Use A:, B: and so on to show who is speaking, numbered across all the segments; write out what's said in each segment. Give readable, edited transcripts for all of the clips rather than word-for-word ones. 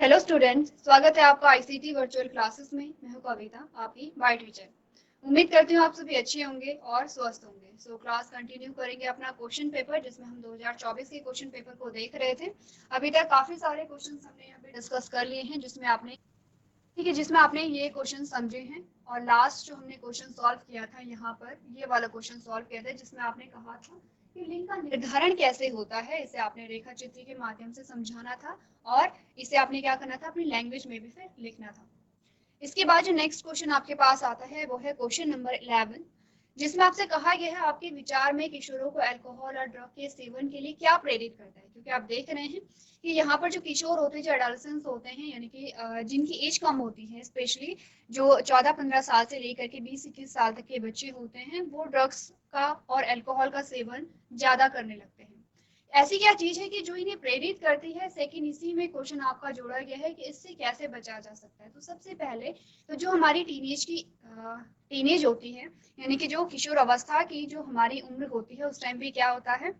A: Hello student, स्वागत है आपका आईसीटी वर्चुअल क्लासेस में। मैं हूं कविता, आपकी बाय टीचर। उम्मीद करती हूँ आप सभी अच्छे होंगे और स्वस्थ होंगे। क्लास कंटिन्यू करेंगे अपना क्वेश्चन पेपर, जिसमें हम 2024 के क्वेश्चन पेपर को देख रहे थे। अभी तक काफी सारे क्वेश्चन हमने यहाँ पे डिस्कस कर लिए हैं, जिसमें आपने ठीक है जिसमें आपने ये क्वेश्चन समझे हैं। और लास्ट जो हमने क्वेश्चन सॉल्व किया था, यहाँ पर ये वाला क्वेश्चन सॉल्व किया था, जिसमें आपने कहा था कि लिंग का निर्धारण कैसे होता है। इसे आपने रेखा चित्र के माध्यम से समझाना था और इसे आपने क्या करना था, अपनी लैंग्वेज में भी फिर लिखना था। इसके बाद जो नेक्स्ट क्वेश्चन आपके पास आता है वो है क्वेश्चन नंबर 11, जिसमें आपसे कहा गया है आपके विचार में किशोरों को अल्कोहल और ड्रग के सेवन के लिए क्या प्रेरित करता है। क्योंकि आप देख रहे हैं कि यहाँ पर जो किशोर होते हैं, जो एडोलेसेंस होते हैं, यानी कि जिनकी एज कम होती है, स्पेशली जो 14-15 साल से लेकर के 20-21 साल तक के बच्चे होते हैं, वो ड्रग्स का और अल्कोहल का सेवन ज्यादा करने लगते हैं। ऐसी क्या चीज है कि जो इन्हें प्रेरित करती है। सेकंड, इसी में क्वेश्चन आपका जोड़ा गया है कि इससे कैसे बचा जा सकता है। तो सबसे पहले तो जो हमारी टीनेज होती है, यानी कि जो किशोर अवस्था की जो हमारी उम्र होती है, उस टाइम पे क्या होता है,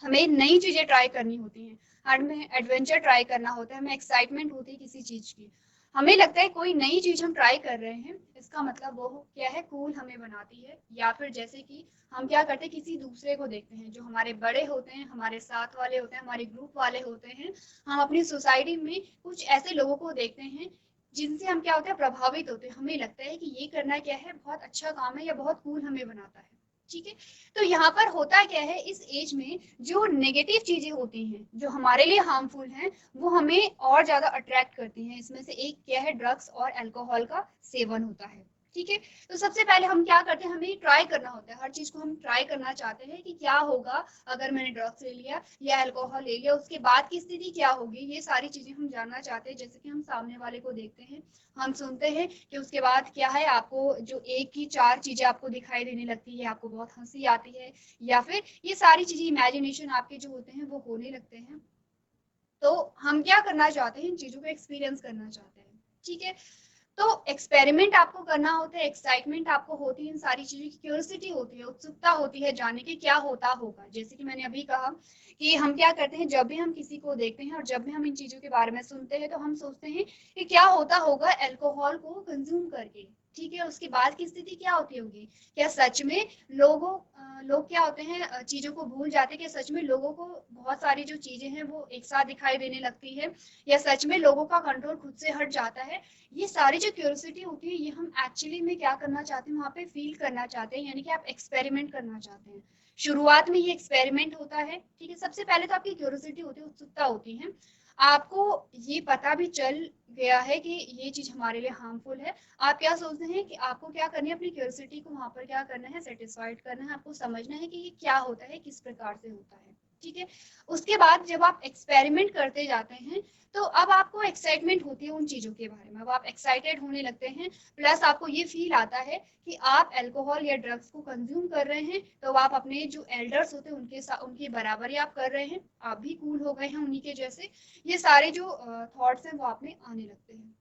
A: हमें नई चीजें ट्राई करनी होती हैं, हमें एडवेंचर ट्राई करना होता है, हमें एक्साइटमेंट होती है किसी चीज की। हमें लगता है कोई नई चीज हम ट्राई कर रहे हैं, इसका मतलब वो क्या है, कूल हमें बनाती है। या फिर जैसे कि हम क्या करते हैं, किसी दूसरे को देखते हैं, जो हमारे बड़े होते हैं, हमारे साथ वाले होते हैं, हमारे ग्रुप वाले होते हैं। हम अपनी सोसाइटी में कुछ ऐसे लोगों को देखते हैं जिनसे हम क्या होते हैं, प्रभावित होते हैं। हमें लगता है कि ये करना क्या है, बहुत अच्छा काम है या बहुत कूल हमें बनाता है। ठीक है। तो यहाँ पर होता क्या है, इस एज में जो नेगेटिव चीजें होती हैं, जो हमारे लिए हार्मफुल हैं, वो हमें और ज्यादा अट्रैक्ट करती हैं। इसमें से एक क्या है, ड्रग्स और अल्कोहल का सेवन होता है। ठीक है। तो सबसे पहले हम क्या करते हैं, हमें ट्राई करना होता है, हर चीज को हम ट्राई करना चाहते हैं कि क्या होगा अगर मैंने ड्रग्स ले लिया या अल्कोहल ले लिया, उसके बाद की स्थिति क्या होगी। ये सारी चीजें हम जानना चाहते हैं। जैसे कि हम सामने वाले को देखते हैं, हम सुनते हैं कि उसके बाद क्या है, आपको जो एक की चार चीजें आपको दिखाई देने लगती है, आपको बहुत हंसी आती है, या फिर ये सारी चीजें इमेजिनेशन आपके जो होते हैं वो होने लगते हैं। तो हम क्या करना चाहते हैं, इन चीजों को एक्सपीरियंस करना चाहते हैं। ठीक है। तो एक्सपेरिमेंट आपको करना होता है, एक्साइटमेंट आपको होती है, इन सारी चीजों की क्यूरियोसिटी होती है, उत्सुकता होती है जानने की क्या होता होगा। जैसे कि मैंने अभी कहा कि हम क्या करते हैं, जब भी हम किसी को देखते हैं और जब भी हम इन चीजों के बारे में सुनते हैं, तो हम सोचते हैं कि क्या होता होगा अल्कोहल को कंज्यूम करके। ठीक है। उसके बाद की स्थिति क्या होती होगी, क्या सच में लोग क्या होते हैं, चीजों को भूल जाते हैं, कि सच में लोगों को बहुत सारी जो चीजें हैं वो एक साथ दिखाई देने लगती है, या सच में लोगों का कंट्रोल खुद से हट जाता है। ये सारी जो क्यूरियोसिटी होती है, ये हम एक्चुअली में क्या करना चाहते हैं, वहां पे फील करना चाहते हैं, यानी कि आप एक्सपेरिमेंट करना चाहते हैं। शुरुआत में ये एक्सपेरिमेंट होता है। ठीक है। सबसे पहले तो आपकी क्यूरियोसिटी होती है, उत्सुकता होती है, आपको ये पता भी चल गया है कि ये चीज हमारे लिए हार्मफुल है। आप क्या सोचते हैं कि आपको क्या करना है, अपनी क्यूरियोसिटी को वहां पर क्या करना है, सेटिस्फाइड करना है। आपको समझना है कि ये क्या होता है, किस प्रकार से होता है। ठीक है। उसके बाद जब आप एक्सपेरिमेंट करते जाते हैं, तो अब आपको एक्साइटमेंट होती है उन चीजों के बारे में, अब आप एक्साइटेड होने लगते हैं। प्लस आपको ये फील आता है कि आप अल्कोहल या ड्रग्स को कंज्यूम कर रहे हैं, तो आप अपने जो एल्डर्स होते हैं उनके साथ, उनकी बराबरी आप कर रहे हैं, आप भी कूल हो गए हैं उन्हीं के जैसे। ये सारे जो थॉट्स हैं वो आप में आने लगते हैं।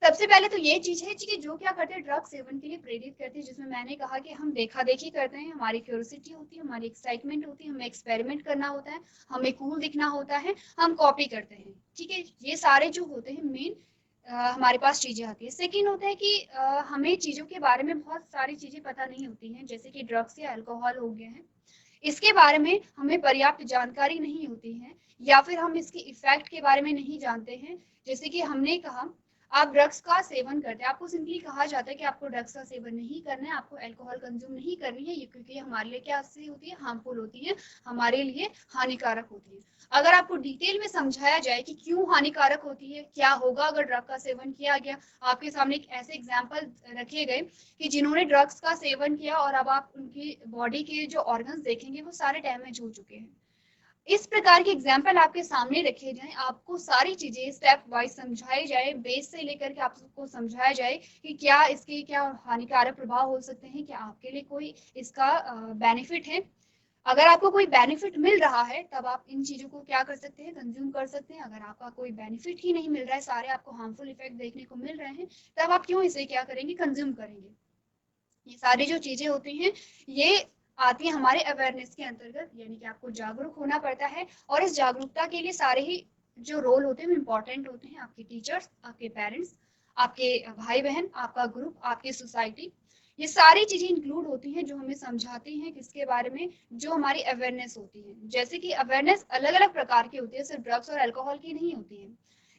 A: सबसे पहले तो ये चीज है कि जो क्या करते हैं, ड्रग सेवन के लिए प्रेरित करते हैं, जिसमें मैंने कहा कि हम देखा देखी करते हैं, हमारी क्यूरियोसिटी होती है, हमारी एक्साइटमेंट होती है, हमें एक्सपेरिमेंट करना होता है, हमें कूल दिखना होता है, हम कॉपी करते हैं। ठीक है। ये सारे जो होते हैं मेन हमारे पास चीजें आती है। सेकेंड होता है कि हमें चीजों के बारे में बहुत सारी चीजें पता नहीं होती हैं, जैसे कि ड्रग्स या अल्कोहल हो गए हैं, इसके बारे में हमें पर्याप्त जानकारी नहीं होती है, या फिर हम इसके इफेक्ट के बारे में नहीं जानते हैं। जैसे कि हमने कहा, आप ड्रग्स का सेवन करते हैं, आपको सिंपली कहा जाता है कि आपको ड्रग्स का सेवन नहीं करना है, आपको अल्कोहल कंज्यूम नहीं करनी है, ये क्योंकि हमारे लिए क्या सी होती है, हार्मफुल होती है, हमारे लिए हानिकारक होती है। अगर आपको डिटेल में समझाया जाए कि क्यों हानिकारक होती है, क्या होगा अगर ड्रग का सेवन किया गया, आपके सामने एक ऐसे एग्जाम्पल रखे गए कि जिन्होंने ड्रग्स का सेवन किया और अब आप उनकी बॉडी के जो ऑर्गन्स देखेंगे वो सारे डैमेज हो चुके हैं। इस प्रकार के एग्जाम्पल आपके सामने रखे जाएं, आपको सारी चीजें स्टेप वाइज समझाई जाए, बेस से लेकर के आपको समझाया जाए कि क्या इसके क्या हानिकारक प्रभाव हो सकते हैं, क्या आपके लिए कोई इसका बेनिफिट है। अगर आपको कोई बेनिफिट मिल रहा है, तब आप इन चीजों को क्या कर सकते हैं, कंज्यूम कर सकते हैं। अगर आपका कोई बेनिफिट ही नहीं मिल रहा है, सारे आपको हार्मफुल इफेक्ट देखने को मिल रहे हैं, तब आप क्यों इसे क्या करेंगे, कंज्यूम करेंगे। ये सारी जो चीजें होती हैं, ये आती है हमारे अवेयरनेस के अंतर्गत, यानी कि आपको जागरूक होना पड़ता है, और इस जागरूकता के लिए सारे ही जो रोल होते हैं वो इम्पोर्टेंट होते हैं, आपके टीचर्स, आपके पेरेंट्स, आपके भाई बहन, आपका ग्रुप, आपकी सोसाइटी, ये सारी चीजें इंक्लूड होती हैं जो हमें समझाती हैं किसके बारे में, जो हमारी अवेयरनेस होती है। जैसे कि अवेयरनेस अलग अलग प्रकार की होती है, सिर्फ ड्रग्स और अल्कोहल की नहीं होती है।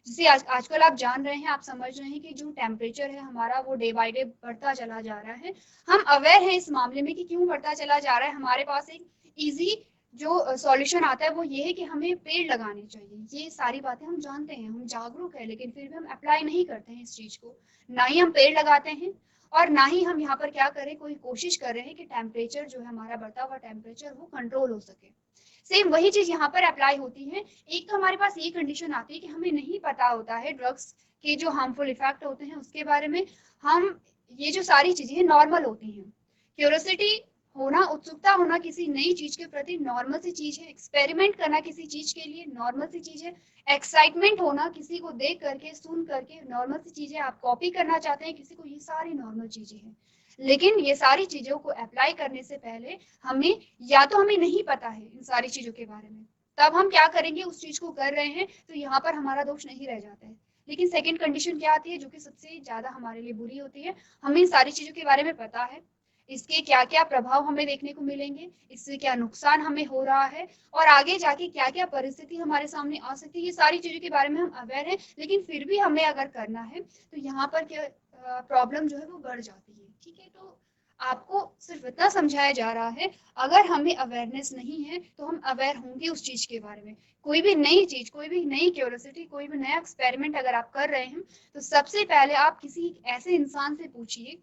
A: जैसे आजकल आप जान रहे हैं, आप समझ रहे हैं कि जो टेम्परेचर है हमारा वो डे बाय डे बढ़ता चला जा रहा है। हम अवेयर हैं इस मामले में कि क्यों बढ़ता चला जा रहा है। हमारे पास एक इजी जो सॉल्यूशन आता है वो ये है कि हमें पेड़ लगाने चाहिए। ये सारी बातें हम जानते हैं, हम जागरूक है, लेकिन फिर भी हम अप्लाई नहीं करते हैं इस चीज को। ना ही हम पेड़ लगाते हैं और ना ही हम यहाँ पर क्या करें, कोई कोशिश कर रहे हैं कि टेम्परेचर जो है हमारा बढ़ता हुआ टेम्परेचर वो कंट्रोल हो सके। सेम वही चीज यहाँ पर अप्लाई होती है। एक तो हमारे पास ये कंडीशन आती है कि हमें नहीं पता होता है ड्रग्स के जो हार्मफुल इफेक्ट होते हैं उसके बारे में। हम ये जो सारी चीजें नॉर्मल होती हैं। क्यूरियोसिटी होना, उत्सुकता होना किसी नई चीज के प्रति नॉर्मल सी चीज है। एक्सपेरिमेंट करना किसी चीज के लिए नॉर्मल सी चीज है। एक्साइटमेंट होना किसी को देख करके, सुन करके नॉर्मल सी चीज है। आप कॉपी करना चाहते हैं किसी को, ये सारी नॉर्मल चीजें हैं। लेकिन ये सारी चीजों को अप्लाई करने से पहले हमें, या तो हमें नहीं पता है इन सारी चीजों के बारे में, तब हम क्या करेंगे, उस चीज को कर रहे हैं तो यहाँ पर हमारा दोष नहीं रह जाता है। लेकिन सेकंड कंडीशन क्या आती है जो कि सबसे ज्यादा हमारे लिए बुरी होती है, हमें इन सारी चीजों के बारे में पता है, इसके क्या क्या प्रभाव हमें देखने को मिलेंगे, इससे क्या नुकसान हमें हो रहा है और आगे जाके क्या क्या परिस्थिति हमारे सामने आ सकती है, ये सारी चीजों के बारे में हम अवेयर हैं। लेकिन फिर भी हमें अगर करना है तो यहाँ पर क्या प्रॉब्लम जो है वो बढ़ जाती है। ठीक है, तो आपको सिर्फ इतना समझाया जा रहा है, अगर हमें अवेयरनेस नहीं है तो हम अवेयर होंगे उस चीज के बारे में। कोई भी नई चीज, कोई भी नई क्यूरियोसिटी, कोई भी नया एक्सपेरिमेंट अगर आप कर रहे हैं तो सबसे पहले आप किसी ऐसे इंसान से पूछिए,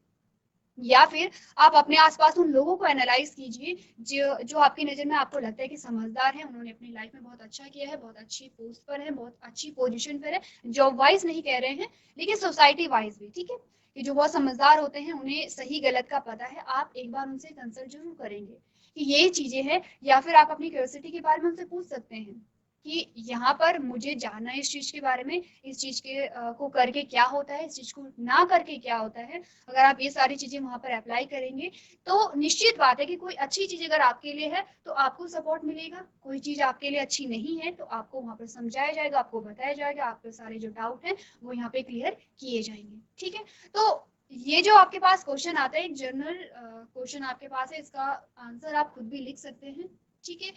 A: या फिर आप अपने आसपास उन लोगों को एनालाइज कीजिए जो जो आपकी नजर में आपको लगता है कि समझदार है, उन्होंने अपनी लाइफ में बहुत अच्छा किया है, बहुत अच्छी पोस्ट पर है, बहुत अच्छी पोजीशन पर है। जॉब वाइज नहीं कह रहे हैं, लेकिन सोसाइटी वाइज भी। ठीक है, कि जो बहुत समझदार होते हैं, उन्हें सही गलत का पता है, आप एक बार उनसे कंसल्ट जरूर करेंगे कि ये चीजें हैं। या फिर आप अपनी क्यूरियोसिटी के बारे में उनसे पूछ सकते हैं कि यहाँ पर मुझे जानना है इस चीज के बारे में, इस चीज के को करके क्या होता है, इस चीज को ना करके क्या होता है। अगर आप ये सारी चीजें वहां पर अप्लाई करेंगे तो निश्चित बात है कि कोई अच्छी चीज अगर आपके लिए है तो आपको सपोर्ट मिलेगा, कोई चीज आपके लिए अच्छी नहीं है तो आपको वहां पर समझाया जाएगा, आपको बताया जाएगा, आपके सारे जो डाउट है वो यहाँ पे क्लियर किए जाएंगे। ठीक है, तो ये जो आपके पास क्वेश्चन आता है, एक जनरल क्वेश्चन आपके पास है, इसका आंसर आप खुद भी लिख सकते हैं। ठीक है,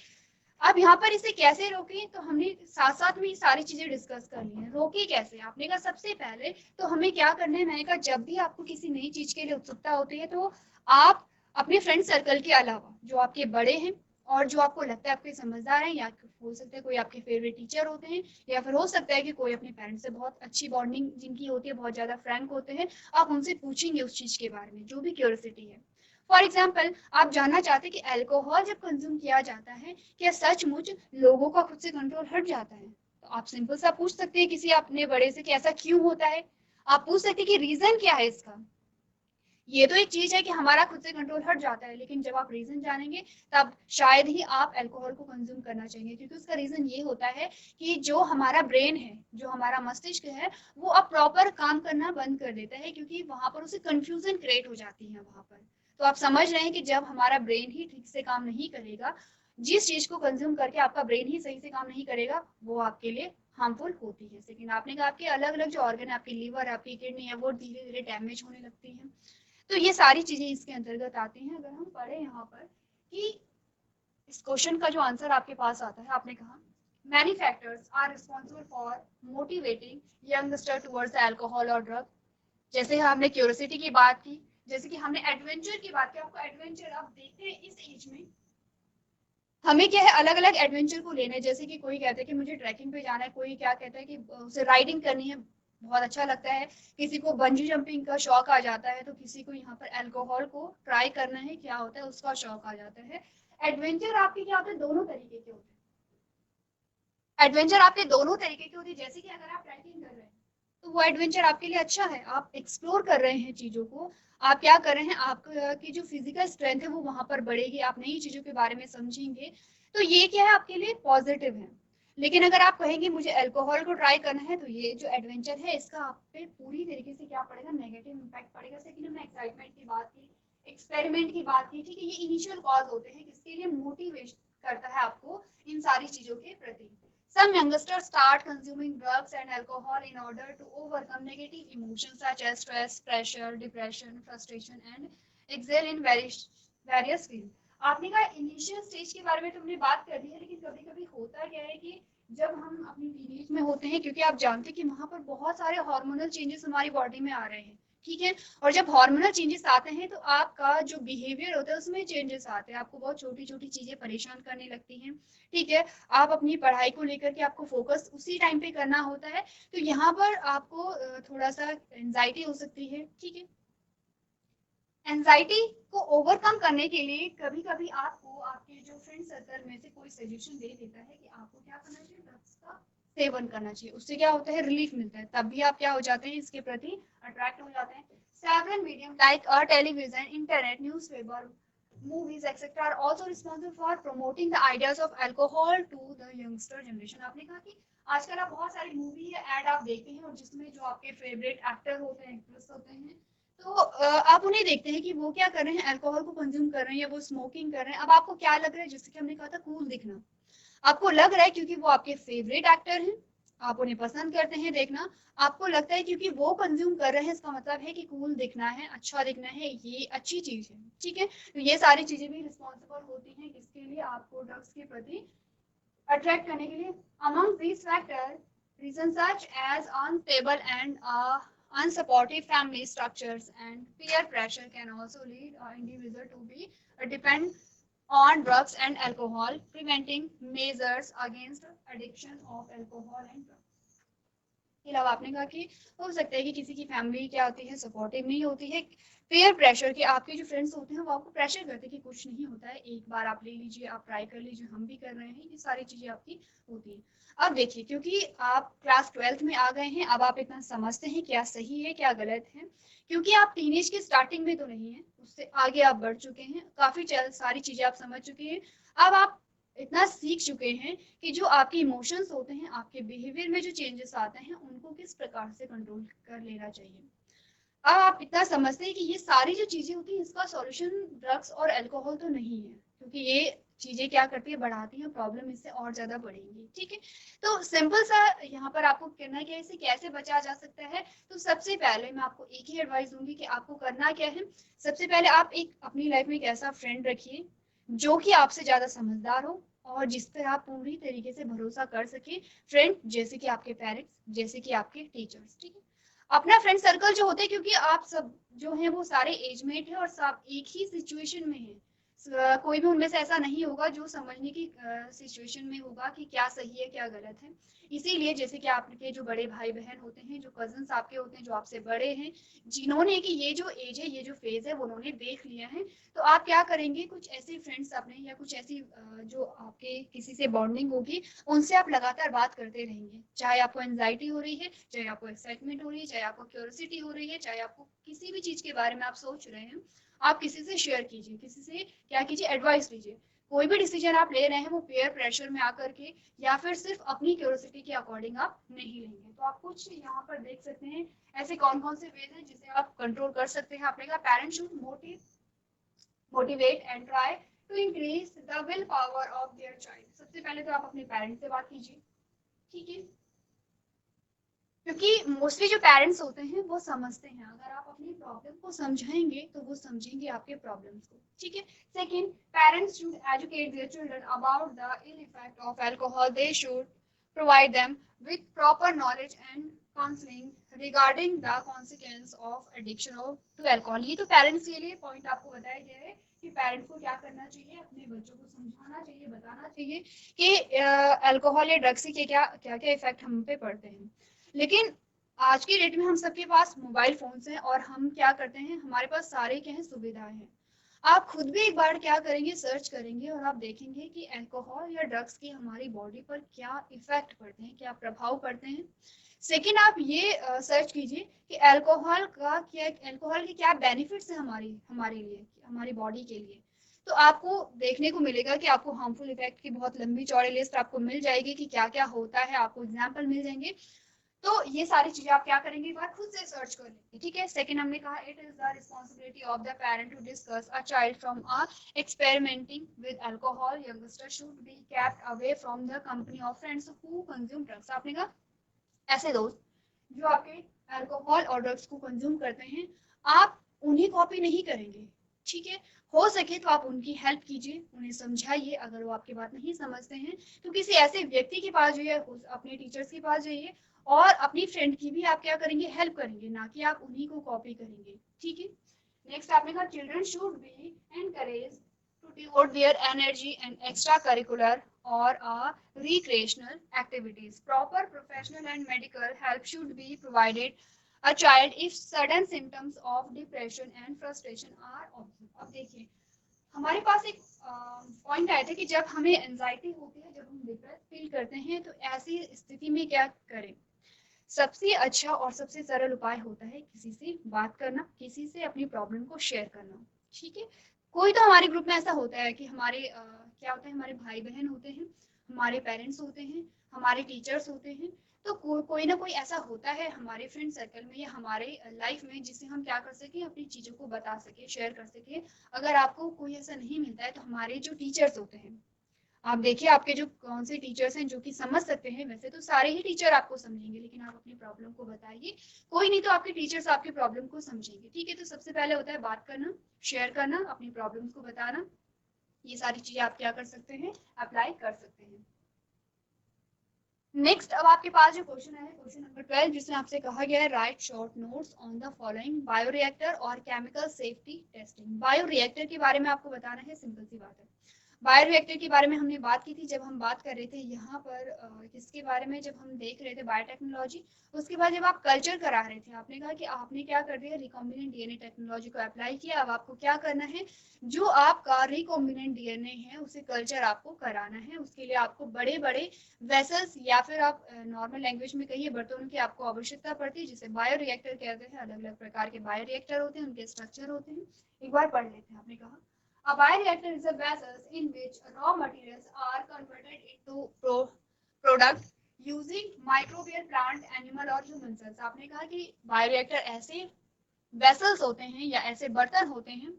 A: अब यहाँ पर इसे कैसे रोकें, तो हमने साथ साथ में ये सारी चीजें डिस्कस कर ली है। रोके कैसे, आपने कहा सबसे पहले तो हमें क्या करना है, मैंने कहा जब भी आपको किसी नई चीज के लिए उत्सुकता होती है तो आप अपने फ्रेंड सर्कल के अलावा जो आपके बड़े हैं और जो आपको लगता है आपके समझदार हैं, या हो सकता है कोई आपके फेवरेट टीचर होते हैं, या फिर हो सकता है कि कोई अपने पेरेंट्स से बहुत अच्छी बॉन्डिंग जिनकी होती है, बहुत ज्यादा फ्रैंक होते हैं, आप उनसे पूछेंगे उस चीज के बारे में जो भी क्यूरियोसिटी है। फॉर एग्जाम्पल, आप जानना चाहते हैं कि अल्कोहल जब कंज्यूम किया जाता है क्या सचमुच लोगों का खुद से कंट्रोल हट जाता है, तो आप सिंपल सा पूछ सकते हैं किसी अपने बड़े से कि ऐसा क्यों होता है। आप पूछ सकते हैं कि रीजन क्या है इसका। ये तो एक चीज है कि हमारा खुद से कंट्रोल हट जाता है, लेकिन जब आप रीजन जानेंगे तब शायद ही आप अल्कोहल को कंज्यूम करना चाहेंगे, क्योंकि उसका रीजन ये होता है कि जो हमारा ब्रेन है, जो हमारा मस्तिष्क है, वो अब प्रॉपर काम करना बंद कर देता है, क्योंकि वहां पर उसे कंफ्यूजन क्रिएट हो जाती है वहां पर। तो आप समझ रहे हैं कि जब हमारा ब्रेन ही ठीक से काम नहीं करेगा, जिस चीज को कंज्यूम करके आपका ब्रेन ही सही से काम नहीं करेगा, वो आपके लिए हार्मफुल होती है। लेकिन आपने कहा आपके अलग अलग जो ऑर्गन है, आपकी लीवर, आपकी किडनी है, वो धीरे धीरे डैमेज होने लगती है। तो ये सारी चीजें इसके अंतर्गत आती हैं। अगर हम पढ़े यहाँ पर कि इस क्वेश्चन का जो आंसर आपके पास आता है, आपने कहा many factors are responsible for motivating youngster towards alcohol or drug। जैसे हमने क्यूरियोसिटी की बात की, जैसे कि हमने एडवेंचर की बात की। आपको एडवेंचर आप देखते हैं इस एज में हमें क्या है, अलग अलग एडवेंचर को लेना है। जैसे कि कोई कहता है कि मुझे ट्रैकिंग पे जाना है, कोई क्या कहता है कि उसे राइडिंग करनी है, बहुत अच्छा लगता है, किसी को बंजी जंपिंग का शौक आ जाता है, तो किसी को यहाँ पर अल्कोहल को ट्राई करना है क्या होता है उसका शौक आ जाता है। एडवेंचर आपके क्या होते हैं, दोनों तरीके के होते हैं। एडवेंचर आपके दोनों तरीके के होते हैं। जैसे कि अगर आप ट्रैकिंग कर रहे हैं तो वो एडवेंचर आपके लिए अच्छा है, आप एक्सप्लोर कर रहे हैं चीजों को, आप क्या कर रहे हैं, आपकी जो फिजिकल स्ट्रेंथ है वो वहां पर बढ़ेगी, आप नई चीजों के बारे में समझेंगे, तो ये क्या है आपके लिए पॉजिटिव है। लेकिन अगर आप कहेंगे मुझे अल्कोहल को ट्राई करना है, तो ये जो एडवेंचर है इसका आप पे पूरी तरीके से क्या पड़ेगा, नेगेटिव इम्पैक्ट पड़ेगा। सेकंड, हमने एक्साइटमेंट की बात की, एक्सपेरिमेंट की बात की। ठीक है, ये इनिशियल कॉज होते हैं किसके लिए, मोटिवेट करता है आपको इन सारी चीजों के प्रति। Some youngsters start consuming drugs and alcohol in order to overcome negative emotions such as stress, pressure, depression, frustration, and excel in various fields. आपने कहा इनिशियल स्टेज के बारे में तुमने बात कर दी है, लेकिन कभी कभी होता क्या है कि जब हम अपनी टीनेज में होते हैं, क्योंकि आप जानते हैं कि वहां पर बहुत सारे हार्मोनल चेंजेस हमारी बॉडी में आ रहे हैं, ठीक है। और जब हार्मोनल चेंजेस आते हैं तो आपका जो बिहेवियर होता है उसमें चेंजेस आते हैं, आपको बहुत छोटी छोटी चीजें परेशान करने लगती हैं, ठीक है। आप अपनी पढ़ाई को लेकर के आपको फोकस उसी टाइम पे करना होता है, तो यहाँ पर आपको थोड़ा सा एंजाइटी हो सकती है, ठीक है। एंजाइटी को ओवरकम करने के लिए कभी कभी आपको आपके जो फ्रेंड सर्कल में से कोई सजेशन दे देता है कि आपको क्या करना चाहिए, ड्रग्स का सेवन करना चाहिए, उससे क्या होता है, रिलीफ मिलता है, तब भी आप क्या हो जाते हैं, इसके प्रति अट्रैक्ट हो जाते हैं। Several medium like television, internet, newspaper, movies etc are also responsible for promoting the ideas of alcohol to the youngster generation। आपने कहा कि आजकल आप बहुत सारी मूवी या एड आप देखते हैं और जिसमें जो आपके फेवरेट एक्टर होते हैं, एक्ट्रेस होते हैं, तो आप उन्हें देखते हैं कि वो क्या कर रहे हैं, अल्कोहल को कंज्यूम कर रहे हैं या वो स्मोकिंग कर रहे हैं। अब आपको क्या लग रहा है, जैसे कि हमने कहा था कूल दिखना, आपको लग रहा है क्योंकि वो आपके फेवरेट एक्टर हैं, आप उन्हें पसंद करते हैं देखना, आपको लगता है क्योंकि वो कंज्यूम कर रहे हैं इसका मतलब है कि कूल दिखना है, अच्छा दिखना है, ये अच्छी चीज है, ठीक है। तो ये सारी चीजें भी रिस्पॉन्सिबल होती हैं किसके लिए, आपको ड्रग्स के प्रति अट्रैक्ट करने के लिए। Among these factor reasons such as unstable and unsupportive family structures and peer pressure can also lead an individual to be dependent on drugs and alcohol, preventing measures against addiction of alcohol and drugs। के अलावा आपने कहा कि हो सकता है कि किसी की फैमिली क्या होती है, सपोर्टिव नहीं होती है, पेयर प्रेशर के आपके जो फ्रेंड्स होते हैं वो आपको प्रेशर करते हैं कि कुछ नहीं होता है, एक बार आप ले लीजिए, आप ट्राई कर लीजिए, हम भी कर रहे हैं, ये सारी चीजें आपकी होती हैं। अब देखिए, क्योंकि आप क्लास 12th में आ गए हैं, अब आप इतना समझते हैं क्या सही है क्या गलत है, क्योंकि आप टीनेज की स्टार्टिंग में तो नहीं है, उससे आगे आप बढ़ चुके हैं, काफी सारी चीजें आप समझ चुके हैं, अब आप इतना सीख चुके हैं कि जो आपके इमोशंस होते हैं, आपके बिहेवियर में जो चेंजेस आते हैं, उनको किस प्रकार से कंट्रोल कर लेना चाहिए। अब आप इतना समझते हैं कि ये सारी जो चीजें होती हैं इसका सॉल्यूशन ड्रग्स और अल्कोहल तो नहीं है, क्योंकि ये चीजें क्या करती है, बढ़ाती हैं प्रॉब्लम, इससे और ज्यादा बढ़ेंगी, ठीक है। तो सिंपल सा यहाँ पर आपको करना क्या है, इसे कैसे बचा जा सकता है। तो सबसे पहले मैं आपको एक ही एडवाइस दूंगी कि आपको करना क्या है। सबसे पहले आप एक अपनी लाइफ में एक ऐसा फ्रेंड रखिए जो कि आपसे ज्यादा समझदार हो और जिस पर आप पूरी तरीके से भरोसा कर सके। फ्रेंड जैसे कि आपके पेरेंट्स, जैसे कि आपके टीचर्स, ठीक है। अपना फ्रेंड सर्कल जो होते हैं, क्योंकि आप सब जो हैं वो सारे एजमेट हैं और सब एक ही सिचुएशन में हैं, कोई भी उनमें से ऐसा नहीं होगा जो समझने की सिचुएशन में होगा कि क्या सही है क्या गलत है। इसीलिए जैसे कि आपके जो बड़े भाई बहन होते हैं, जो कजन्स आपके होते हैं, जो आपसे बड़े हैं, जिन्होंने कि ये जो एज है, ये जो फेज है, वो उन्होंने देख लिया है, तो आप क्या करेंगे, कुछ ऐसे फ्रेंड्स अपने या कुछ ऐसी जो आपके किसी से बॉन्डिंग होगी, उनसे आप लगातार बात करते रहेंगे, चाहे आपको एंजाइटी हो रही है, चाहे आपको एक्साइटमेंट हो रही है, चाहे आपको क्यूरियोसिटी हो रही है, चाहे आपको किसी भी चीज के बारे में आप सोच रहे हैं, आप किसी से शेयर कीजिए, किसी से क्या कीजिए, एडवाइस लीजिए। कोई भी डिसीजन आप ले रहे हैं वो पेयर प्रेशर में आकर के या फिर सिर्फ अपनी क्यूरियोसिटी के अकॉर्डिंग आप नहीं लेंगे। तो आप कुछ यहाँ पर देख सकते हैं ऐसे कौन कौन से वेज हैं जिसे आप कंट्रोल कर सकते हैं। आपने कहा parents should motivate and try to increase the will power of their child. सबसे पहले तो आप अपने पेरेंट्स से बात कीजिए, ठीक है, क्योंकि मोस्टली जो पेरेंट्स होते हैं वो समझते हैं, अगर आप अपनी प्रॉब्लम को समझाएंगे तो वो समझेंगे आपके प्रॉब्लम्स को, ठीक है। Second, parents should educate their children about the ill effect of alcohol. They should provide them with proper knowledge and counselling regarding the consequence of addiction to alcohol. ये तो पेरेंट्स के लिए पॉइंट आपको बताया गया है कि पेरेंट्स को क्या करना चाहिए, अपने बच्चों को समझाना चाहिए, बताना चाहिए कि अल्कोहल या ड्रग्स से क्या क्या क्या इफेक्ट हम पे पड़ते हैं। लेकिन आज की डेट में हम सबके पास मोबाइल फोन्स हैं और हम क्या करते हैं, हमारे पास सारे क्या है, सुविधाएं हैं। आप खुद भी एक बार क्या करेंगे, सर्च करेंगे और आप देखेंगे कि अल्कोहल या ड्रग्स की हमारी बॉडी पर क्या इफेक्ट पड़ते हैं, क्या प्रभाव पड़ते हैं। सेकेंड, आप ये सर्च कीजिए कि अल्कोहल के क्या बेनिफिट्स हैं हमारी हमारे लिए, हमारी बॉडी के लिए। तो आपको देखने को मिलेगा कि आपको हार्मफुल इफेक्ट की बहुत लंबी चौड़ी लिस्ट आपको मिल जाएगी कि क्या क्या होता है, आपको एग्जाम्पल मिल जाएंगे। तो ये सारी चीजें आप क्या करेंगे, एक बार खुद से सर्च कर लेंगे, ठीक है। सेकंड हमने कहा it is the responsibility of the parent to discuss a child from a experimenting with alcohol, youngster should be kept away from the company of friends who consume drugs. आपने कहा ऐसे दोस्त जो आपके अल्कोहल और drugs को consume करते हैं, आप उन्हें कॉपी नहीं करेंगे, ठीक है। हो सके तो आप उनकी हेल्प कीजिए, उन्हें समझाइए। अगर वो आपकी बात नहीं समझते हैं तो किसी ऐसे व्यक्ति के पास जाइए, अपने टीचर्स के पास जाइए और अपनी फ्रेंड की भी आप क्या करेंगे, हेल्प करेंगे, ना कि आप उन्हीं को कॉपी करेंगे, ठीक है। नेक्स्ट आपने कहा children should be encourage to devote their energy and extracurricular or recreational activities. Proper professional and medical help should be provided a child if sudden symptoms of depression and frustration are observed. अब देखिए हमारे पास एक point आया था कि जब हमें anxiety होती है, जब हम डिप्रेस फील करते हैं, तो ऐसी स्थिति में क्या करें। सबसे अच्छा और सबसे सरल उपाय होता है किसी से बात करना, किसी से अपनी प्रॉब्लम को शेयर करना, ठीक है। कोई तो हमारे ग्रुप में ऐसा होता है कि हमारे क्या होता है, हमारे भाई बहन होते हैं, हमारे पेरेंट्स होते हैं, हमारे टीचर्स होते हैं। तो कोई ना कोई ऐसा होता है हमारे फ्रेंड सर्कल में या हमारे लाइफ में जिससे हम क्या कर सके, अपनी चीजों को बता सके, शेयर कर सके। अगर आपको कोई ऐसा नहीं मिलता है तो हमारे जो टीचर्स होते हैं, आप देखिए आपके जो कौन से टीचर्स हैं जो कि समझ सकते हैं। वैसे तो सारे ही टीचर आपको समझेंगे, लेकिन आप अपनी प्रॉब्लम को बताइए, कोई नहीं तो आपके टीचर्स आपकी प्रॉब्लम को समझेंगे, ठीक है। तो सबसे पहले होता है बात करना, शेयर करना, अपनी प्रॉब्लम्स को बताना। ये सारी चीजें आप क्या कर सकते हैं, अप्लाई कर सकते हैं। नेक्स्ट अब आपके पास जो क्वेश्चन है, क्वेश्चन नंबर 12, जिसमें आपसे कहा गया है right short notes on the following bioreactor और केमिकल सेफ्टी टेस्टिंग। बायोरिएक्टर के बारे में आपको बताना है, सिंपल सी बात है। बायोरिएक्टर के बारे में हमने बात की थी जब हम बात कर रहे थे यहाँ पर किसके बारे में, जब हम देख रहे थे बायोटेक्नोलॉजी। उसके बाद जब आप कल्चर करा रहे थे, आपने कहा कि आपने क्या कर दिया, रिकॉम्बिनेंट डीएनए टेक्नोलॉजी को अप्लाई किया। अब आपको क्या करना है, जो आपका रिकॉम्बिनेंट डीएनए है उसे कल्चर आपको कराना है। उसके लिए आपको बड़े बड़े वेसल्स या फिर आप नॉर्मल लैंग्वेज में कहिए बर्तनों की आपको आवश्यकता पड़ती है, जिसे बायोरिएक्टर कहते हैं। अलग अलग प्रकार के बायोरिएक्टर होते हैं, उनके स्ट्रक्चर होते हैं, एक बार पढ़ लेते हैं। आपने कहा a bioreactor is a vessel in which raw materials are converted into product using microbial plant, animal और human cells। आपने कहा कि बायोरिएक्टर ऐसे वेसल्स होते हैं या ऐसे बर्तन होते हैं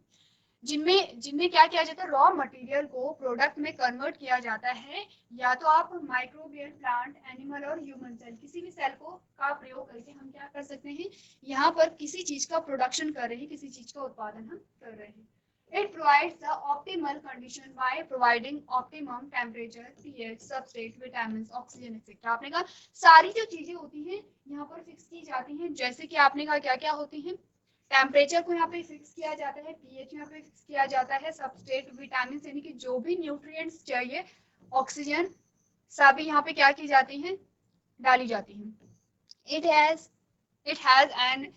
A: जिनमें जिनमें क्या किया जाता है, रॉ मटेरियल को प्रोडक्ट में कन्वर्ट किया जाता है। या तो आप माइक्रोबियल प्लांट, एनिमल और ह्यूमन सेल, किसी भी सेल को का प्रयोग करके हम क्या कर सकते हैं, यहाँ पर किसी चीज का प्रोडक्शन कर रहे हैं, किसी चीज का उत्पादन हम कर रहे हैं। It provides the optimal condition by providing optimum temperature, pH, substrate, vitamins, oxygen, etc. आपने कहा सारी जो चीजें होती हैं यहाँ पर फिक्स की जाती हैं। जैसे कि आपने कहा क्या क्या होती हैं, टेम्परेचर को यहाँ पे फिक्स किया जाता है, पीएच यहाँ पे फिक्स किया जाता है, सबस्ट्रेट, विटामिन यानी कि जो भी न्यूट्रिएंट्स चाहिए, ऑक्सीजन सभी यहाँ पे क्या की जाती हैं, डाली जाती हैं। It has an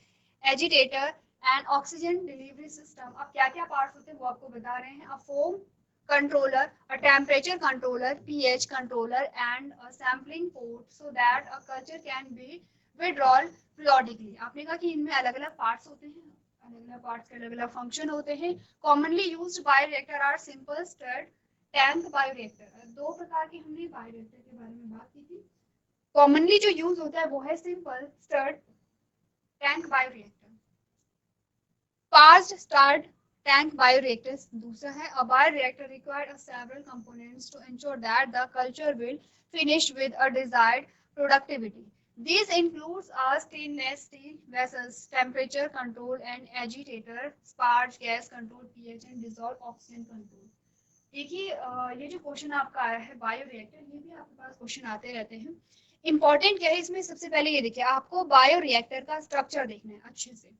A: agitator and oxygen delivery system। अब क्या क्या पार्ट्स होते हैं वो आपको बता रहे हैं। A foam controller, a temperature controller, pH controller and a sampling port so that a culture can be withdrawn periodically। आपने कहा कि इनमें अलग अलग पार्ट्स होते हैं, अलग अलग पार्ट्स के अलग अलग फंक्शन होते हैं। Commonly used bioreactor are simple stirred tank bioreactor। दो प्रकार के हमने बायोरिएक्टर के बारे में बात की थी। कॉमनली जो यूज होता है वो है simple stirred tank bioreactor, fast start tank bioreactors दूसरा है। A bioreactor required several components to ensure that the culture will finish with a desired productivity. These includes a stainless steel vessels, temperature control and agitator, sparge, gas control, pH and dissolved oxygen control। देखिए ये जो question आपका आया है bioreactor, ये भी आपके पास question आते रहते हैं। इंपॉर्टेंट क्या है इसमें, सबसे पहले ये देखिए आपको बायोरिएक्टर का स्ट्रक्चर देखना है अच्छे से।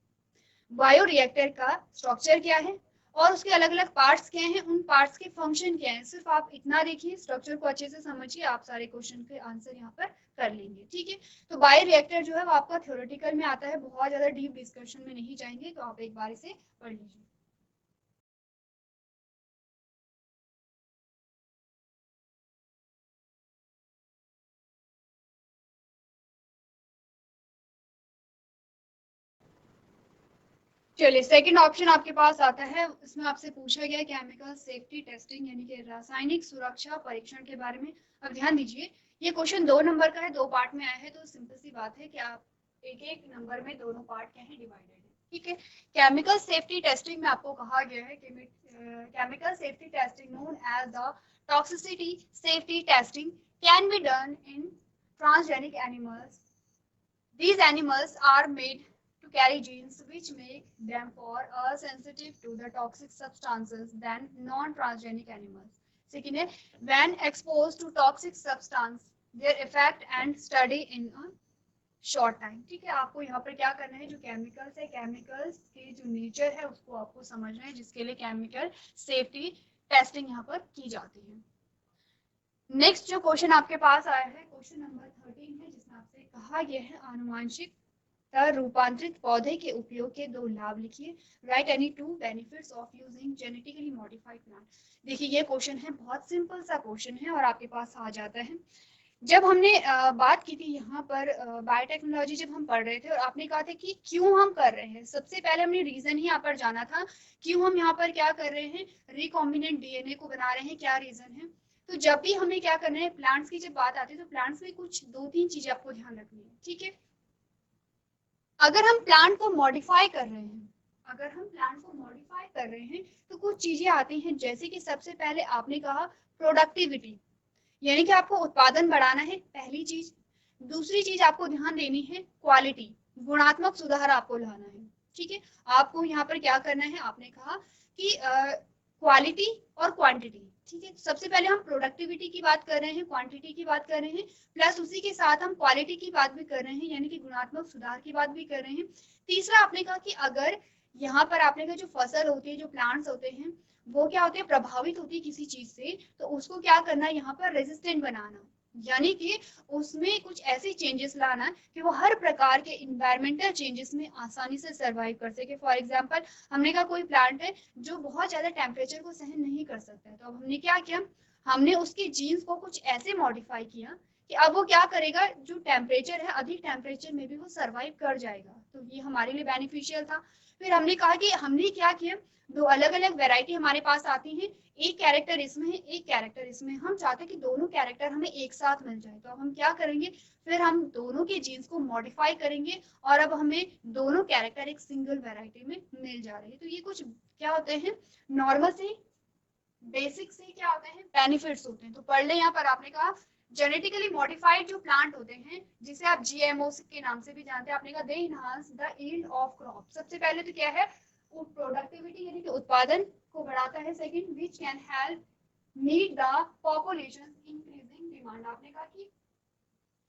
A: बायोरिएक्टर का स्ट्रक्चर क्या है और उसके अलग अलग पार्ट्स क्या हैं, उन पार्ट्स के फंक्शन क्या हैं, सिर्फ आप इतना देखिए, स्ट्रक्चर को अच्छे से समझिए, आप सारे क्वेश्चन के आंसर यहाँ पर कर लेंगे, ठीक है। तो बायोरिएक्टर जो है वो आपका थ्योरेटिकल में आता है, बहुत ज्यादा डीप डिस्कशन में नहीं जाएंगे, तो आप एक बार इसे पढ़ लीजिए। चलिए सेकंड ऑप्शन आपके पास आता है, इसमें आपसे पूछा गया केमिकल सेफ्टी टेस्टिंग यानी कि रासायनिक सुरक्षा परीक्षण के बारे में। अब ध्यान दीजिए ये क्वेश्चन 2 नंबर का है, 2 पार्ट में आया है, तो सिंपल सी बात है कि आप एक एक नंबर में दोनों पार्ट क्या है, डिवाइडेड है। ठीक है, केमिकल सेफ्टी टेस्टिंग में आपको कहा गया है कि chemical safety testing known as the toxicity safety testing can be done in transgenic animals. These animals are made to carry genes which make them far sensitive to the toxic substances than non-transgenic animals. Second है, when exposed to toxic substance, their effect and study in a short time. ठीक है, आपको यहाँ पर क्या करना है, जो केमिकल्स है, केमिकल्स के जो नेचर है उसको आपको समझना है, जिसके लिए केमिकल सेफ्टी टेस्टिंग यहाँ पर की जाती है। नेक्स्ट जो क्वेश्चन आपके पास आया है, क्वेश्चन नंबर 13 है, जिसमें आपसे कहा गया है आनुवांशिक रूपांतरित पौधे के उपयोग के 2 लाभ लिखिए। Right any 2 benefits of using genetically modified plant. देखिए ये क्वेश्चन है, बहुत सिंपल सा क्वेश्चन है और आपके पास आ जाता है। जब हमने बात की थी यहाँ पर बायोटेक्नोलॉजी जब हम पढ़ रहे थे और आपने कहा था कि क्यों हम कर रहे हैं, सबसे पहले हमने रीजन ही यहाँ पर जाना था, क्यों हम यहाँ पर क्या कर रहे हैं, रिकॉम्बिनेंट डीएनए को बना रहे हैं, क्या रीजन है। तो जब भी हमें क्या करना है, प्लांट्स की जब बात आती है तो प्लांट्स में कुछ 2-3 चीजें आपको ध्यान रखनी है। ठीक है, अगर हम प्लांट को मॉडिफाई कर रहे हैं, अगर हम प्लांट को मॉडिफाई कर रहे हैं तो कुछ चीजें आती हैं, जैसे कि सबसे पहले आपने कहा प्रोडक्टिविटी, यानी कि आपको उत्पादन बढ़ाना है, पहली चीज। दूसरी चीज आपको ध्यान देनी है क्वालिटी, गुणात्मक सुधार आपको लाना है। ठीक है, आपको यहाँ पर क्या करना है, आपने कहा कि क्वालिटी और क्वांटिटी। ठीक है, सबसे पहले हम प्रोडक्टिविटी की बात कर रहे हैं, क्वांटिटी की बात कर रहे हैं, प्लस उसी के साथ हम क्वालिटी की बात भी कर रहे हैं, यानी कि गुणात्मक सुधार की बात भी कर रहे हैं। तीसरा आपने कहा कि अगर यहाँ पर आपने कहा जो फसल होती है, जो प्लांट्स होते हैं, वो क्या होते हैं, प्रभावित होती है किसी चीज से, तो उसको क्या करना है, यहाँ पर रेजिस्टेंट बनाना, यानी कि उसमें कुछ ऐसे चेंजेस लाना कि वो हर प्रकार के इन्वायरमेंटल चेंजेस में आसानी से सर्वाइव कर सके। फॉर एग्जांपल हमने कहा कोई प्लांट है जो बहुत ज्यादा टेम्परेचर को सहन नहीं कर सकता है, तो अब हमने क्या किया, हमने उसके जीन्स को कुछ ऐसे मॉडिफाई किया कि अब वो क्या करेगा, जो टेम्परेचर है, अधिक टेम्परेचर में भी वो सर्वाइव कर जाएगा, तो ये हमारे लिए बेनिफिशियल था। फिर हमने कहा कि हमने क्या किया, 2 अलग अलग वेराइटी हमारे पास आती हैं, एक कैरेक्टर इसमें है, एक कैरेक्टर इसमें, हम चाहते हैं कि दोनों कैरेक्टर हमें एक साथ मिल जाए, तो अब हम क्या करेंगे, फिर हम दोनों के जीन्स को मॉडिफाई करेंगे और अब हमें दोनों कैरेक्टर एक सिंगल वेराइटी में मिल जा रहे हैं। तो ये कुछ क्या होते हैं, नॉर्मल से बेसिक से क्या होते हैं, बेनिफिट्स होते हैं। तो पढ़ ले, यहाँ पर आपने कहा जेनेटिकली मॉडिफाइड जो प्लांट होते हैं, जिसे आप जीएमओ के नाम से भी जानते हैं, आपने कहा they enhance the yield of crop. सबसे पहले तो क्या है, प्रोडक्टिविटी यानी कि उत्पादन को बढ़ाता है। Second, which can help meet the population increasing demand. आपने कहा कि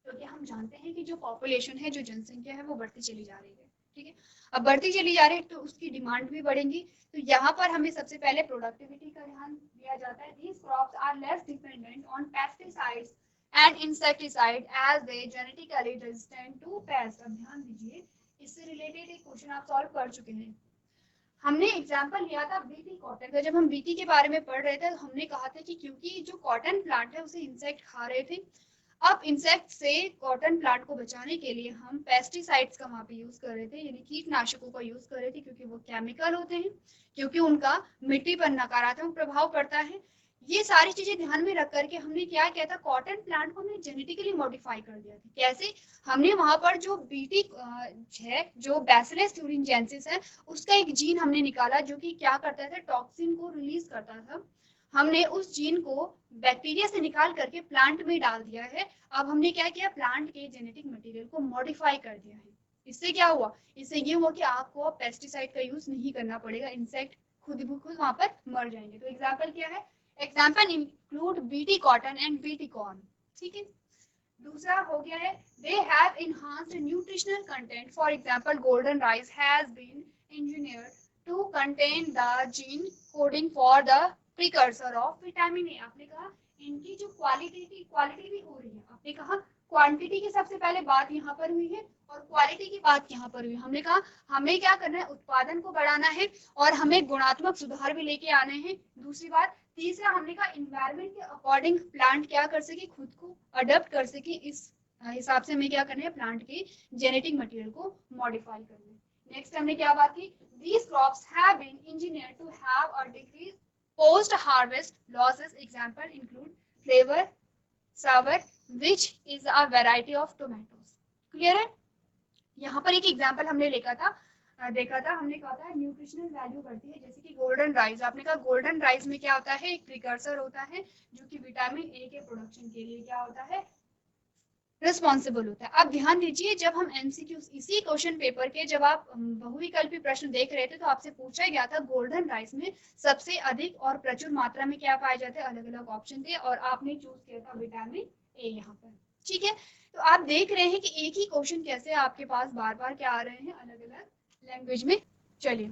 A: क्योंकि हम जानते हैं कि जो पॉपुलेशन है, जो जनसंख्या है, वो बढ़ती चली जा रही है। ठीक है, अब बढ़ती चली जा रही है तो उसकी डिमांड भी बढ़ेंगी, तो यहाँ पर हमें सबसे पहले प्रोडक्टिविटी का ध्यान दिया जाता है। These crops are less dependent on pesticides and insecticide as they genetically resistant to pests। अब ध्यान दीजिए, इससे रिलेटेड एक क्वेश्चन आप सॉल्व कर चुके हैं। हमने एग्जाम्पल लिया था बीटी कॉटन का, जब हम बीटी के बारे में पढ़ रहे थे तो हमने कहा था कि क्योंकि जो कॉटन प्लांट है उसे इंसेक्ट खा रहे थे, अब इंसेक्ट से कॉटन प्लांट को बचाने के लिए हम पेस्टिसाइड्स का वहां पे यूज कर रहे थे, यानी कीटनाशकों का यूज कर रहे थे, क्योंकि वो केमिकल होते हैं, क्योंकि उनका मिट्टी पर नकारात्मक प्रभाव पड़ता है। ये सारी चीजें ध्यान में रख करके हमने क्या किया था, कॉटन प्लांट को हमने जेनेटिकली मॉडिफाई कर दिया था। कैसे, हमने वहां पर जो बीटी है, जो बैसिलस thuringiensis है, उसका एक जीन हमने निकाला जो कि क्या करता था, टॉक्सिन को रिलीज करता था। हमने उस जीन को बैक्टीरिया से निकाल करके प्लांट में डाल दिया है। अब हमने क्या किया, प्लांट के जेनेटिक मटेरियल को मॉडिफाई कर दिया है। इससे क्या हुआ, इससे ये हुआ कि आपको पेस्टिसाइड का यूज नहीं करना पड़ेगा, इंसेक्ट खुद ब खुद वहां पर मर जाएंगे। तो एग्जाम्पल क्या है, example include BT cotton and BT corn. ठीक है, दूसरा हो गया है they have enhanced nutritional content, for example golden rice has been engineered to contain the gene coding for the precursor of vitamin A। आपने कहा इनकी जो क्वालिटी भी हो रही है, आपने कहा क्वांटिटी की सबसे पहले बात यहाँ पर हुई है और क्वालिटी की बात यहाँ पर हुई। हमने कहा हमें क्या करना है, उत्पादन को बढ़ाना है और हमें गुणात्मक सुधार भी लेके आने हैं। दूसरी बात, तीसरा हमने कहा इन्वायरमेंट के अकॉर्डिंग प्लांट क्या कर सके, खुद को अडॉप्ट कर सके, इस हिसाब से हमें क्या करना है, प्लांट के जेनेटिक मटेरियल को मॉडिफाई करना है। नेक्स्ट हमने क्या बात की, these crops have been engineered to have a decreased post harvest losses, example include flavor, sour, which is a variety of tomatoes. Clear है? यहाँ पर एक एग्जाम्पल हमने देखा था हमने कहा था न्यूट्रिशनल वैल्यू बढ़ती है, जैसे कि गोल्डन राइस। आपने कहा गोल्डन राइस में क्या होता है, एक प्रिकर्सर होता है जो कि विटामिन ए के प्रोडक्शन के लिए क्या होता है, रिस्पॉन्सिबल होता है। अब ध्यान दीजिए, जब हम एमसीक्यू इसी क्वेश्चन पेपर के जब आप बहुविकल्पी प्रश्न देख रहे थे तो आपसे पूछा गया था गोल्डन राइस में सबसे अधिक और प्रचुर मात्रा में क्या पाए जाते हैं, अलग अलग ऑप्शन थे और आपने चूज किया था विटामिन ए यहाँ पर। ठीक है, तो आप देख रहे हैं कि एक ही क्वेश्चन कैसे आपके पास बार बार क्या आ रहे हैं, अलग अलग लैंग्वेज में। चलिए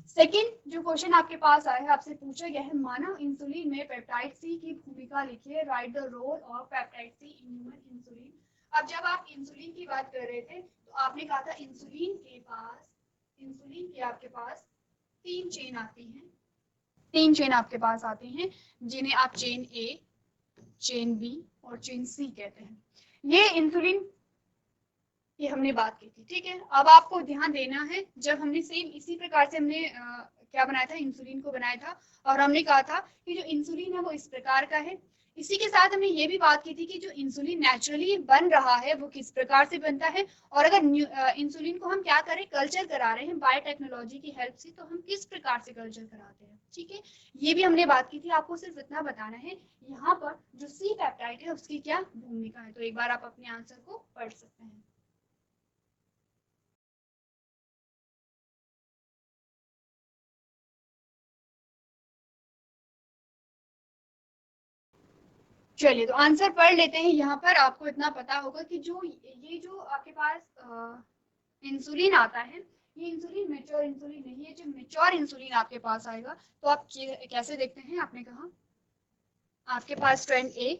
A: सेकंड जो क्वेश्चन आपके पास आया है, आपसे पूछा गया है मानव इंसुलिन में पेप्टाइड सी की भूमिका लिखिए, write the role of peptide C in human insulin. अब जब आप इंसुलिन की बात कर रहे थे तो आपने कहा था इंसुलिन के आपके पास तीन चेन आती हैं, तीन चेन आपके पास आती हैं जिन्हें आप चेन ए, चेन बी और चेन सी कहते हैं। ये इंसुलिन की हमने बात की थी। ठीक है, अब आपको ध्यान देना है, जब हमने सेम इसी प्रकार से हमने क्या बनाया था, इंसुलिन को बनाया था और हमने कहा था कि जो इंसुलिन है वो इस प्रकार का है। इसी के साथ हमने ये भी बात की थी कि जो इंसुलिन नेचुरली बन रहा है वो किस प्रकार से बनता है, और अगर इंसुलिन को हम क्या करें, कल्चर करा रहे हैं बायोटेक्नोलॉजी की हेल्प से, तो हम किस प्रकार से कल्चर कराते हैं। ठीक है, ये भी हमने बात की थी। आपको सिर्फ इतना बताना है यहाँ पर जो सी पेप्टाइड है उसकी क्या भूमिका है। तो एक बार आप अपने आंसर को पढ़ सकते हैं। चलिए तो आंसर पढ़ लेते हैं। यहाँ पर आपको इतना पता होगा कि जो ये जो आपके पास इंसुलिन आता है, ये इंसुलिन मेच्योर इंसुलिन नहीं है। जो मेच्योर इंसुलिन आपके पास आएगा तो आप कैसे देखते हैं, आपने कहा आपके पास स्ट्रैंड ए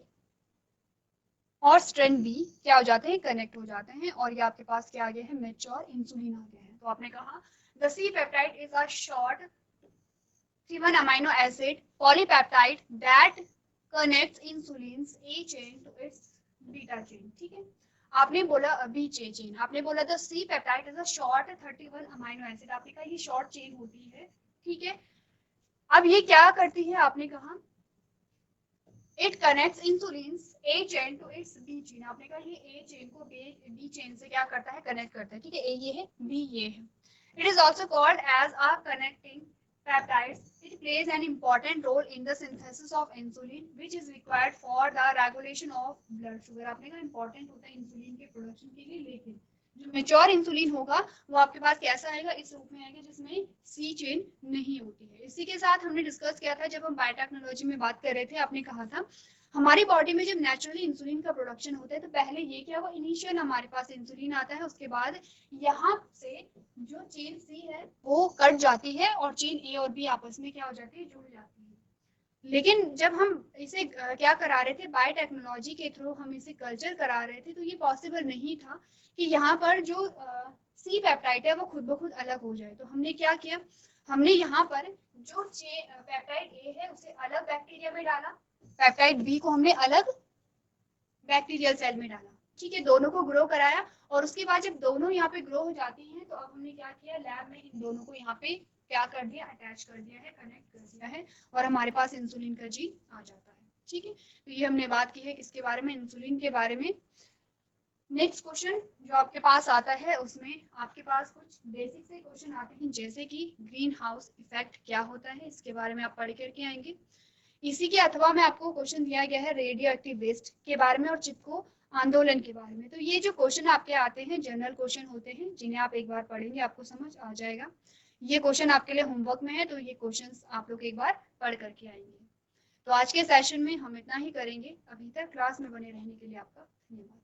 A: और स्ट्रैंड बी क्या हो जाते हैं, कनेक्ट हो जाते हैं, और ये आपके पास क्या आ गया है, मेच्योर इंसुलिन आ गया है। तो आपने कहा the C peptide is a short 3 amino acid polypeptide that connects insulin's A chain to its beta chain। ठीक है, आपने बोला बी चेन, आपने बोला था C peptide is a short 31 amino acid. आपने कहा ये शॉर्ट चेन होती है। ठीक है, अब ये क्या करती है, आपने कहा it connects insulin's A chain to its B chain. आपने कहा ये ए चेन को बी चेन से क्या करता है, कनेक्ट करता है। ठीक है, ए ये है, बी ये है। It is also called as a connecting peptides. It plays an important role in the synthesis of insulin, which is required for the regulation of blood sugar. आपने कहा important होता है इंसुलिन के प्रोडक्शन के लिए, लेकिन जो मेच्योर इंसुलिन होगा वो आपके पास कैसा आएगा, इस रूप में आएगा जिसमें सी चेन नहीं होती है। इसी के साथ हमने डिस्कस किया था जब हम बायोटेक्नोलॉजी में बात कर रहे थे, आपने कहा था हमारी बॉडी में जब नेचुरली इंसुलिन का प्रोडक्शन होता है तो पहले ये क्या हुआ, इनिशियल हमारे पास इंसुलिन आता है, उसके बाद यहाँ से जो चेन सी है वो कट जाती है और चेन ए और बी आपस में क्या हो जाती है, जुड़ जाती है। लेकिन जब हम इसे क्या करा रहे थे, बायोटेक्नोलॉजी के थ्रू हम इसे कल्चर करा रहे थे, तो ये पॉसिबल नहीं था कि यहाँ पर जो सी पेप्टाइड है वो खुद ब खुद अलग हो जाए। तो हमने क्या किया, हमने यहाँ पर जो पेप्टाइड ए है उसे अलग बैक्टीरिया में डाला, पेप्टाइड बी को हमने अलग बैक्टीरियल सेल में डाला। ठीक है, दोनों को ग्रो कराया और उसके बाद जब दोनों यहाँ पे ग्रो हो जाती हैं तो अब हमने क्या किया, लैब में इन दोनों को यहाँ पे क्या कर दिया, अटैच कर दिया है, कनेक्ट कर दिया है, और हमारे पास इंसुलिन का जीन आ जाता है। ठीक है, तो ये हमने बात की है किसके बारे में, इंसुलिन के बारे में। नेक्स्ट क्वेश्चन जो आपके पास आता है उसमें आपके पास कुछ बेसिक से क्वेश्चन आते हैं, जैसे कि ग्रीन हाउस इफेक्ट क्या होता है, इसके बारे में आप पढ़ करके आएंगे। इसी के अथवा में आपको क्वेश्चन दिया गया है रेडियो एक्टिव वेस्ट के बारे में और चिपको आंदोलन के बारे में। तो ये जो क्वेश्चन आपके आते हैं जनरल क्वेश्चन होते हैं, जिन्हें आप एक बार पढ़ेंगे आपको समझ आ जाएगा। ये क्वेश्चन आपके लिए होमवर्क में है, तो ये क्वेश्चंस आप लोग एक बार पढ़ करके आएंगे। तो आज के सेशन में हम इतना ही करेंगे। अभी तक क्लास में बने रहने के लिए आपका धन्यवाद।